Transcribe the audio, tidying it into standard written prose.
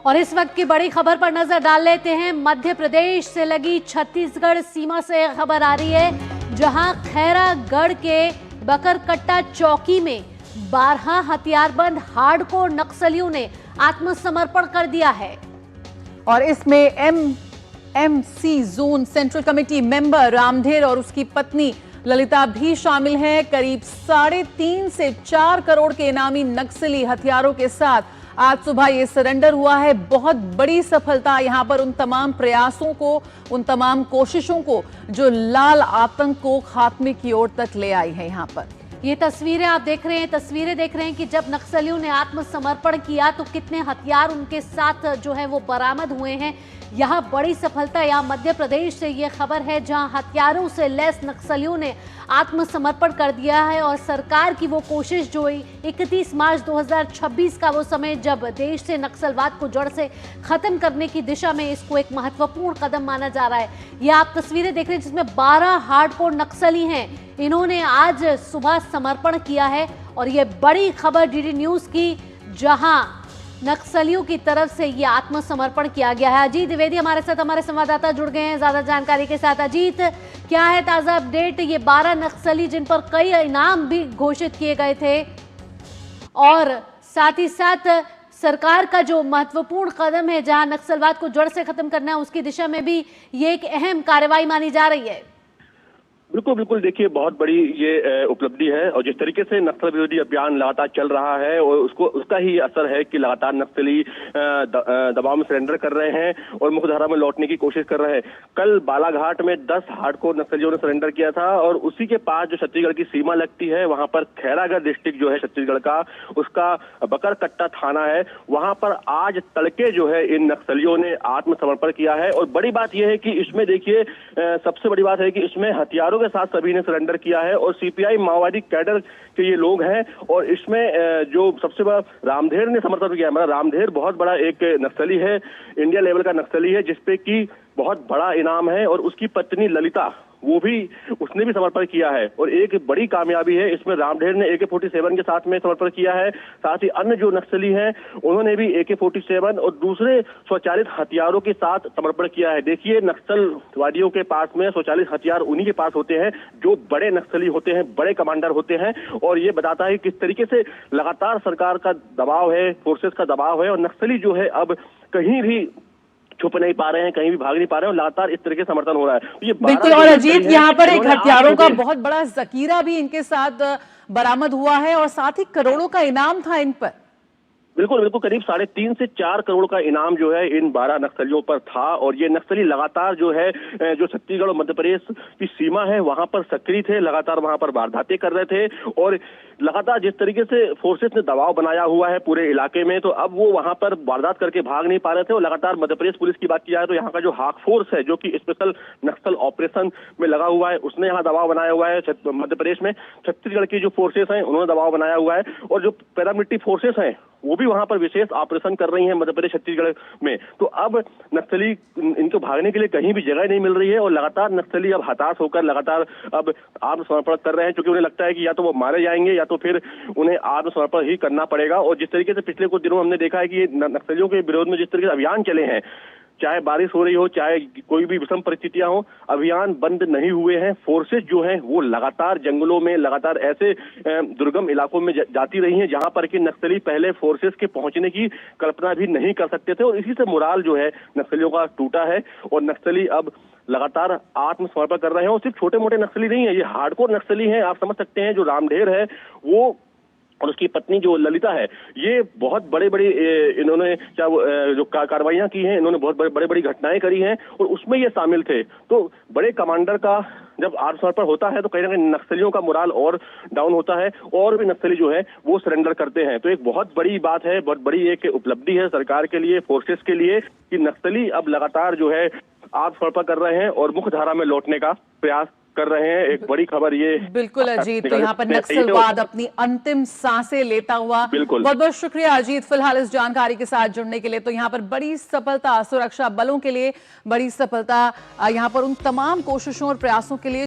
और इस वक्त की बड़ी खबर पर नजर डाल लेते हैं। मध्य प्रदेश से लगी छत्तीसगढ़ सीमा से खबर आ रही है, जहां खैरागढ़ के बकरकट्टा चौकी में 12 हथियारबंद हार्डकोर नक्सलियों ने आत्मसमर्पण कर दिया है। और इसमें MMC zone central committee member Ramdher और उसकी पत्नी ललिता भी शामिल हैं। करीब 3.5 से 4 करोड़ के इनामी नक्सली हथियारों के साथ आज सुबह ये सरेंडर हुआ है। बहुत बड़ी सफलता यहां पर उन तमाम प्रयासों को, उन तमाम कोशिशों को जो लाल आतंक को खात्मे की ओर तक ले आई है। यहां पर ये तस्वीरें आप देख रहे हैं, कि जब नक्सलियों ने आत्मसमर्पण किया तो कितने हथियार उनके साथ जो है वो बरामद हुए हैं। यहाँ बड़ी सफलता, यहाँ मध्य प्रदेश से ये खबर है, जहाँ हथियारों से लैस नक्सलियों ने आत्मसमर्पण कर दिया है। और सरकार की वो कोशिश जो 31 मार्च 2026 का वो समय, जब देश से नक्सलवाद को जड़ से खत्म करने की दिशा में इसको एक महत्वपूर्ण कदम माना जा रहा है। ये आप तस्वीरें देख रहे हैं जिसमें 12 हार्डकोर नक्सली हैं, इन्होंने आज सुबह समर्पण किया है। और ये बड़ी खबर डीडी न्यूज की, जहां नक्सलियों की तरफ से ये आत्मसमर्पण किया गया है। अजीत द्विवेदी हमारे साथ, हमारे संवाददाता जुड़ गए हैं ज्यादा जानकारी के साथ। अजीत, क्या है ताजा अपडेट? ये 12 नक्सली जिन पर कई इनाम भी घोषित किए गए थे, और साथ ही साथ सरकार का जो महत्वपूर्ण कदम है, जहां नक्सलवाद को जड़ से खत्म करना है, उसकी दिशा में भी ये एक अहम कार्रवाई मानी जा रही है। बिल्कुल बिल्कुल, देखिए बहुत बड़ी ये उपलब्धि है। और जिस तरीके से नक्सल विरोधी अभियान लगातार चल रहा है, और उसका ही असर है कि लगातार नक्सली दबाव में सरेंडर कर रहे हैं और मुख्यधारा में लौटने की कोशिश कर रहे हैं। कल बालाघाट में 10 हार्डकोर नक्सलियों ने सरेंडर किया था, और उसी के पास जो छत्तीसगढ़ की सीमा लगती है, वहां पर खैरागढ़ डिस्ट्रिक्ट जो है छत्तीसगढ़ का, उसका बकरकट्टा थाना है, वहां पर आज तड़के जो है इन नक्सलियों ने आत्मसमर्पण किया है। और बड़ी बात यह है कि इसमें देखिए सबसे बड़ी बात है कि इसमें हथियारों के साथ सभी ने सरेंडर किया है, और सीपीआई माओवादी कैडर के ये लोग हैं। और इसमें जो सबसे बड़ा रामधेर ने समर्थन किया है। मतलब रामधेर बहुत बड़ा एक नक्सली है, इंडिया लेवल का नक्सली है, जिसपे की बहुत बड़ा इनाम है। और उसकी पत्नी ललिता, उसने भी समर्पण किया है। और एक बड़ी कामयाबी है इसमें, रामधेर ने AK-47 के साथ में समर्पण किया है। साथ ही अन्य जो नक्सली हैं उन्होंने भी AK-47 और दूसरे स्वचालित हथियारों के साथ समर्पण किया है। देखिए, नक्सलवादियों के पास में स्वचालित हथियार उन्हीं के पास होते हैं जो बड़े नक्सली होते हैं, बड़े कमांडर होते हैं। और ये बताता है किस तरीके से लगातार सरकार का दबाव है, फोर्सेस का दबाव है, और नक्सली जो है अब कहीं भी छुप नहीं पा रहे हैं, कहीं भी भाग नहीं पा रहे हैं, और लगातार इस तरह के समर्थन हो रहा है। तो ये बिल्कुल। और अजीत, यहाँ पर एक हथियारों का बहुत बड़ा जखीरा भी इनके साथ बरामद हुआ है, और साथ ही करोड़ों का इनाम था इन पर। बिल्कुल बिल्कुल, करीब 3.5 से 4 करोड़ का इनाम जो है इन 12 नक्सलियों पर था। और ये नक्सली लगातार जो है, जो छत्तीसगढ़ और मध्य प्रदेश की सीमा है वहां पर सक्रिय थे, लगातार वहां पर वारदातें कर रहे थे। और लगातार जिस तरीके से फोर्सेस ने दबाव बनाया हुआ है पूरे इलाके में, तो अब वो वहां पर वारदात करके भाग नहीं पा रहे थे। और लगातार मध्य प्रदेश पुलिस की बात की जाए तो यहाँ का जो हाक फोर्स है, जो कि स्पेशल नक्सल ऑपरेशन में लगा हुआ है, उसने यहाँ दबाव बनाया हुआ है मध्य प्रदेश में। छत्तीसगढ़ की जो फोर्सेस हैं उन्होंने दबाव बनाया हुआ है, और जो पैरामिलिट्री फोर्सेस हैं वो भी वहां पर विशेष ऑपरेशन कर रही हैं मध्य प्रदेश छत्तीसगढ़ में। तो अब नक्सली, इनको भागने के लिए कहीं भी जगह नहीं मिल रही है, और लगातार नक्सली अब हताश होकर लगातार अब आत्मसमर्पण कर रहे हैं, क्योंकि उन्हें लगता है कि या तो वो मारे जाएंगे या तो फिर उन्हें आत्मसमर्पण ही करना पड़ेगा। और जिस तरीके से पिछले कुछ दिनों हमने देखा है कि ये नक्सलियों के विरोध में जिस तरीके से अभियान चले हैं, चाहे बारिश हो रही हो, चाहे कोई भी विषम परिस्थितियां हो, अभियान बंद नहीं हुए हैं। फोर्सेस जो हैं वो लगातार जंगलों में, लगातार ऐसे दुर्गम इलाकों में जाती रही हैं जहां पर कि नक्सली पहले फोर्सेस के पहुंचने की कल्पना भी नहीं कर सकते थे। और इसी से मोराल जो है नक्सलियों का टूटा है, और नक्सली अब लगातार आत्मसमर्पण कर रहे हैं। और सिर्फ छोटे मोटे नक्सली नहीं है, ये हार्डकोर नक्सली हैं। आप समझ सकते हैं, जो रामधेर है वो और उसकी पत्नी जो ललिता है, ये बहुत बड़े इन्होंने जो कार्रवाइयां की हैं, इन्होंने बहुत बड़ी बड़ी घटनाएं करी हैं, और उसमें ये शामिल थे। तो बड़े कमांडर का जब आत्मसमर्पण होता है तो कहीं ना कहीं नक्सलियों का मोराल और डाउन होता है, और भी नक्सली जो है वो सरेंडर करते हैं। तो एक बहुत बड़ी बात है, बहुत बड़ी एक उपलब्धि है सरकार के लिए, फोर्सेस के लिए, कि नक्सली अब लगातार जो है आत्मसमर्पण कर रहे हैं और मुख्य धारा में लौटने का प्रयास कर रहे हैं। एक बड़ी खबर ये। बिल्कुल अजीत, तो यहाँ पर नक्सलवाद अपनी अंतिम सांसें लेता हुआ। बिल्कुल, बहुत बहुत शुक्रिया अजीत फिलहाल इस जानकारी के साथ जुड़ने के लिए। तो यहाँ पर बड़ी सफलता सुरक्षा बलों के लिए, बड़ी सफलता यहाँ पर उन तमाम कोशिशों और प्रयासों के लिए